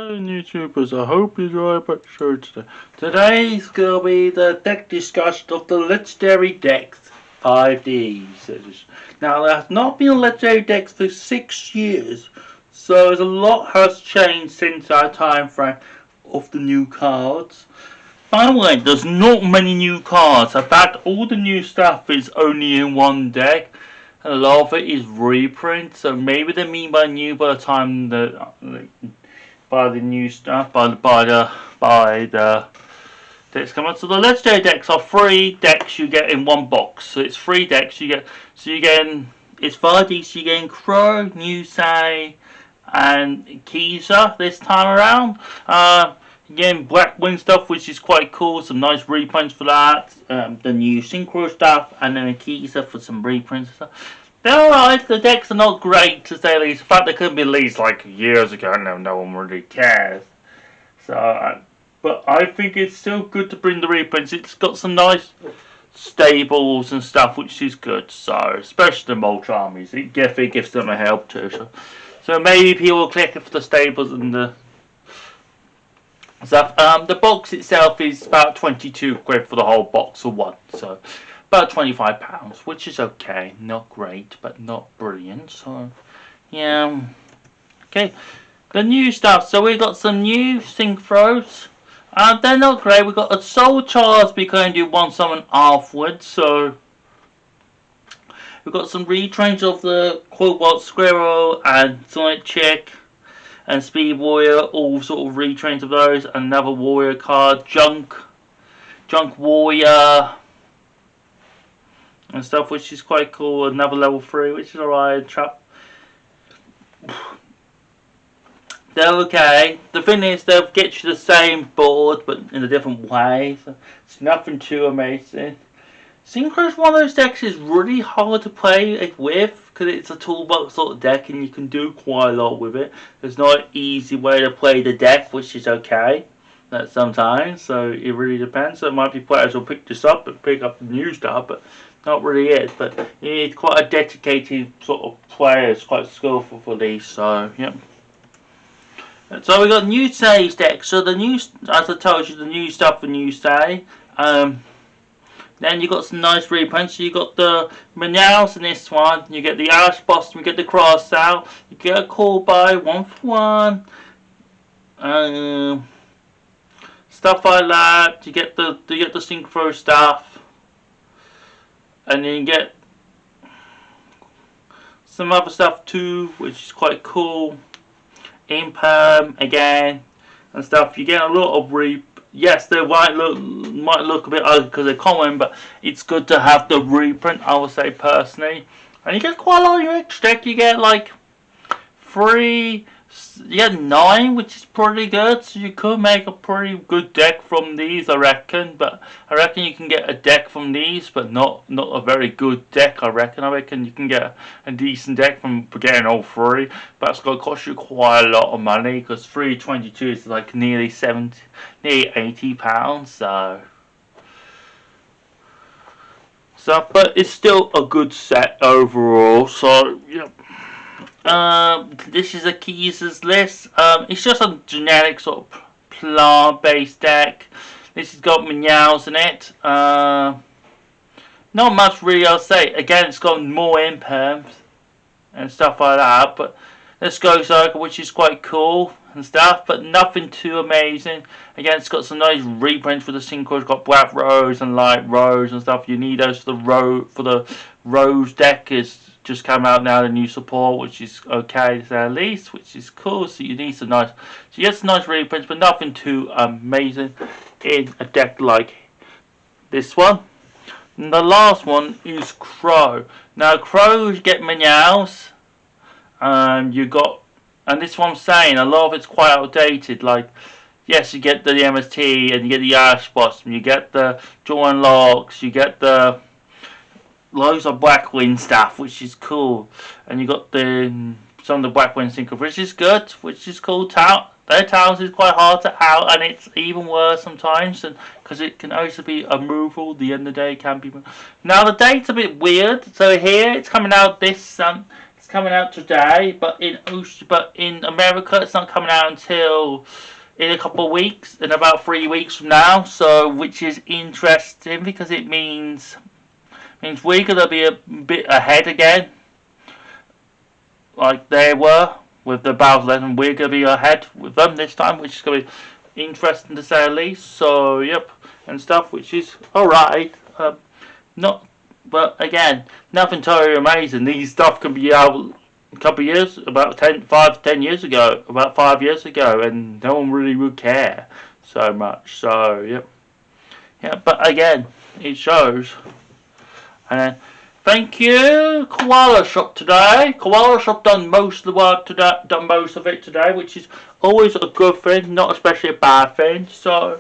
YouTubers, I hope you enjoy my show today. Today's gonna be the deck discussion of the legendary decks 5d's. Now there has not been a legendary decks for 6 years, so a lot has changed since our time frame of the new cards. By the way, there's not many new cards. In fact, all the new stuff is only in one deck. A lot of it is reprint, so maybe they mean by new by the time by the new stuff, by the decks come out. So the legendary decks are 3 decks you get in one box. So it's 3 decks you get. So you get it's 5D. So you get Crow, Nusei, and Keezer this time around. Again, Blackwing stuff, which is quite cool. Some nice reprints for that. The new Synchro stuff, and then a Keezer for some reprints and stuff. They're alright, the decks are not great to say the least. In fact, they could have been released like years ago, and no one really cares. So, but I think it's still good to bring the reprints. It's got some nice stables and stuff, which is good. So, especially the Multi Armies, it definitely gives them a help too. So maybe people will click it for the stables and the stuff. The box itself is about 22 quid for the whole box of one. So about £25, which is okay. Not great, but not brilliant. So yeah. Okay. The new stuff. So we got some new synchros. They're not great. We got a soul charge we can do one summon afterwards. So we've got some retrains of the Cobalt Squirrel and Sonic Chick and Speed Warrior, all sort of retrains of those. Another Warrior card, Junk Warrior and stuff, which is quite cool. Another level 3, which is alright. They're okay. The thing is, they'll get you the same board, but in a different way. So it's nothing too amazing. Synchro is one of those decks that's really hard to play with, because it's a toolbox sort of deck and you can do quite a lot with it. There's not an easy way to play the deck, which is okay sometimes, so it really depends. So there might be players who'll pick this up and pick up the new stuff, but not really it. But it's quite a dedicated sort of player. It's quite skillful for these, so yeah. So we got new saves deck. So the new, as I told you, the new stuff for new say. Then you got some nice reprints. So you got the Meows in this one. You get the Ash Boston. You get the Cross Out. You get a Call by 1 for 1. Stuff like that. You get the Synchro stuff, and then you get some other stuff too, which is quite cool. Imperm again and stuff. You get a lot of yes, they might look a bit ugly because they're common, but it's good to have the reprint, I would say personally. And you get quite a lot of your extra deck. You get like 3, you get 9, which is pretty good. So you could make a pretty good deck from these, I reckon. But I reckon you can get a deck from these, but not a very good deck. I reckon you can get a decent deck from getting all 3, but it's going to cost you quite a lot of money, because 322 is like nearly £80. So, but it's still a good set overall. So yeah. This is a Keezer's list. It's just a generic sort of plant-based deck. This has got Meows in it. Not much really I'll say. Again, it's got more imperms and stuff like that. But let's go Circle, which is quite cool and stuff, but nothing too amazing. Again, it's got some nice reprints for the Synchro. It's got Black Rose and Light Rose and stuff. You need those for the Rose deck. Is just come out now, the new support, which is okay to say at least, which is cool. So you need some nice, so you get some nice reprints, but nothing too amazing in a deck like this one. And the last one is Crow. Now Crows get Meows, and you got, and this one I'm saying, a lot of it's quite outdated. Like, yes, you get the MST, and you get the Ash Blossom, you get the Join Locks, you get the loads of Blackwing stuff, which is cool, and you got some of the Blackwing Synchro, which is good, which is cool. Their towns is quite hard to out, and it's even worse sometimes, because it can also be a removal. The end of the day can be. Now the date's a bit weird. So here it's coming out this coming out today, but in America it's not coming out until in a couple of weeks, in about 3 weeks from now. So, which is interesting because it means we're gonna be a bit ahead again, like they were with the Battle.net, and we're gonna be ahead with them this time, which is gonna be interesting to say the least. So, yep, and stuff, which is alright. Not, but again, nothing totally amazing. These stuff can be out a couple of years, about 10 years ago, about 5 years ago, and no one really would care so much. So, yep. Yeah, but again, it shows. And thank you, Koala Shop today. Koala Shop done most of the work today, done most of it today, which is always a good thing, not especially a bad thing. So,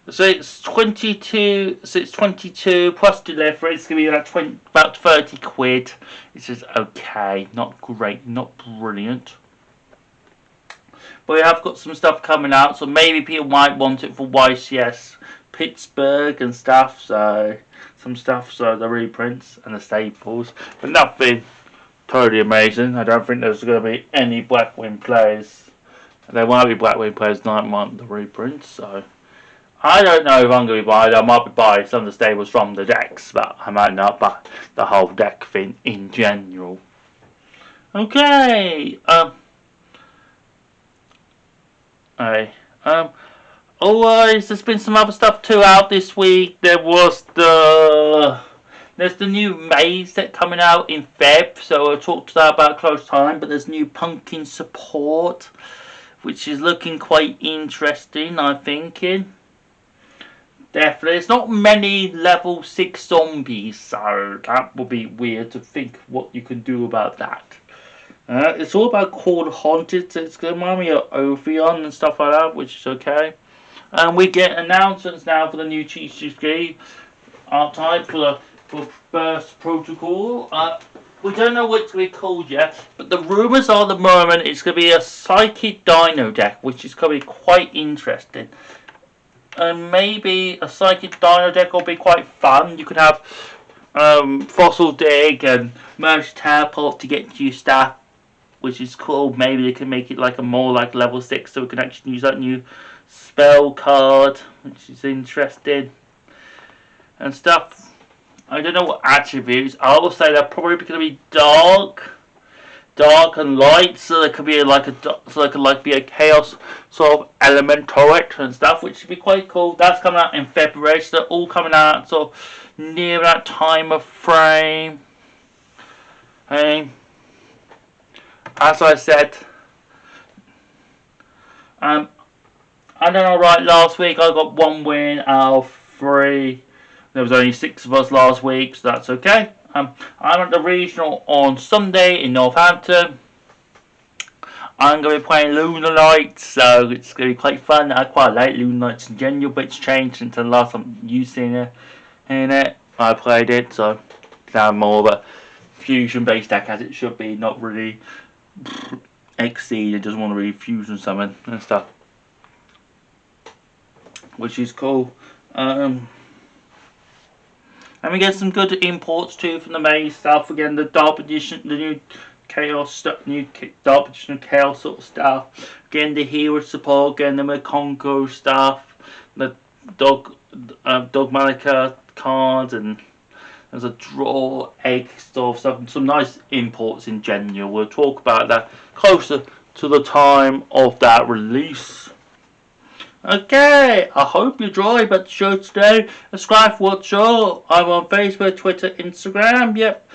so it's 22. So it's 22 plus delivery. It's gonna be about 30 quid. It's just okay, not great, not brilliant. But we have got some stuff coming out, so maybe people might want it for YCS Pittsburgh and stuff. So some stuff, so the reprints and the staples, but nothing totally amazing. I don't think there's going to be any Blackwing players. There might be Blackwing players that might want the reprints. So I don't know if I'm going to be buying. I might be buying some of the staples from the decks, but I might not buy the whole deck thing in general. Okay. Always, there's been some other stuff too out this week. There's the new Maze set coming out in Feb, so I'll talk to that about close time. But there's new Pumpkin support, which is looking quite interesting, I'm thinking. Definitely, it's not many level 6 zombies, so that would be weird to think what you can do about that. It's all about called Haunted, so it's going to remind me of Ophion and stuff like that, which is okay. And we get announcements now for the new TCG archetype for First Protocol. We don't know what it's going to be called yet, but the rumours are at the moment it's going to be a Psychic Dino deck, which is going to be quite interesting. And maybe a Psychic Dino deck will be quite fun. You could have Fossil Dig and Merge Teleport to get you stuff, which is cool. Maybe they can make it like a more like level 6, so we can actually use that new spell card, which is interesting and stuff. I don't know what attributes. I will say they're probably going to be dark and light, so there could be like be a chaos sort of element to it and stuff, which should be quite cool. That's coming out in February, so they're all coming out sort of near that time of frame. As I said, I don't know, right, last week I got 1 win out of 3. There was only 6 of us last week, so that's okay. I'm at the regional on Sunday in Northampton. I'm going to be playing Lunar Lights, so it's going to be quite fun. I quite like Lunar Lights in general, but it's changed since the last time you've seen it. I played it, so it's now more of a fusion-based deck as it should be, not really Exceed. It doesn't want to really fusion summon and stuff, which is cool. And we get some good imports too from the Maze stuff. Again, the Dark Edition, the new Chaos stuff, new Dark Edition Chaos sort of stuff. Again, the Hero support. Again, the Mekonko stuff. The Dogmanica cards, and there's a draw egg stuff. Some nice imports in general. We'll talk about that closer to the time of that release. Okay, I hope you enjoyed the show today. Subscribe for what show. I'm on Facebook, Twitter, Instagram. Yep,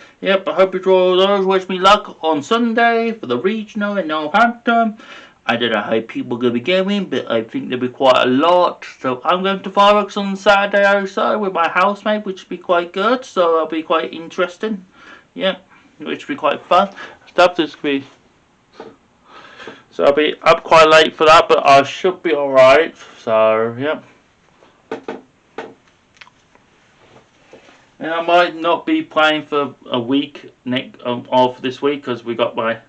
I hope you enjoy those. Wish me luck on Sunday for the regional in Northampton. I don't know how people are going to be going, but I think there'll be quite a lot. So I'm going to fireworks on Saturday also with my housemate, which will be quite good. So that'll be quite interesting. Yep, which will be quite fun. Stuff this week. So I'll be up quite late for that, but I should be alright. So, yep. And I might not be playing for a week off this week, because we got my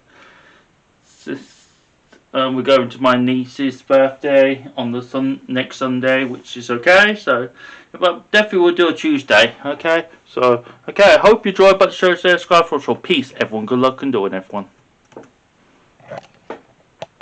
We're going to my niece's birthday on the next Sunday, which is okay. So, but definitely we'll do a Tuesday. Okay. So, okay. I hope you enjoyed. But show, subscribe for peace, everyone. Good luck and doing, everyone.